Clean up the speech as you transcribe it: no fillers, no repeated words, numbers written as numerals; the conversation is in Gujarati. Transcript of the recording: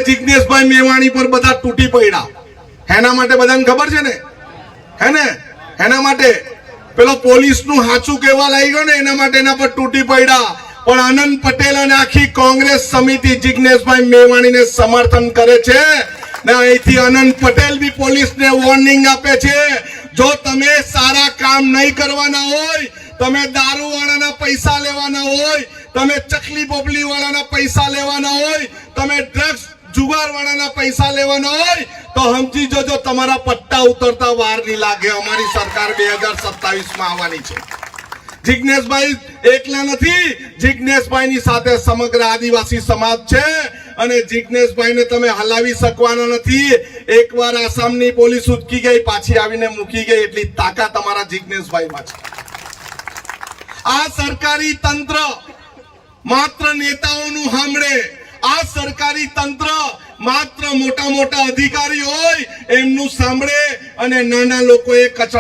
જિગ્નેશભાઈ મેવાણી પર બધા તૂટી પડ્યા. એના માટે બધાને ખબર છે ને, હે ને? એના માટે પેલો પોલીસનું હાચું કહેવા લાગ્યો ને, એના માટે એના પર તૂટી પડ્યા. પણ આનંદ પટેલ અને આખી કોંગ્રેસ સમિતિ જિગ્નેશભાઈ મેવાણીને સમર્થન કરે છે ને. અહીંથી આનંદ પટેલ બી પોલીસને વોર્નિંગ આપે છે, જો તમે સારા કામ નહીં કરવાના હોય, તમે દારૂવાળાના પૈસા લેવાના હોય, તમે ચકલી બોબલી વાળાના પૈસા લેવાના હોય, તમે ડ્રગ્સ જુગારવાળાના પૈસા લેવાના હોય તો સમજી જોજો, તમારા પટ્ટા ઉતરતા વાર નહીં લાગે. અમારી સરકાર 2027 માં આવવાની છે. જિગ્નેશભાઈ એકલા નથી, જિગ્નેશભાઈની સાથે સમગ્ર આદિવાસી સમાજ છે અને જિગ્નેશભાઈને તમે હલાવી શકવાના નથી. એકવાર આસામની પોલીસ ઉચકી ગઈ, પાછી આવીને મૂકી ગઈ, એટલી તાકાત અમારા જિગ્નેશભાઈમાં છે. આ સરકારી તંત્ર માત્ર નેતાઓનું સાંભળે, આ સરકારી તંત્ર માત્ર મોટા મોટા અધિકારી હોય એમનું સાંભળે અને નાના લોકોએ કચરા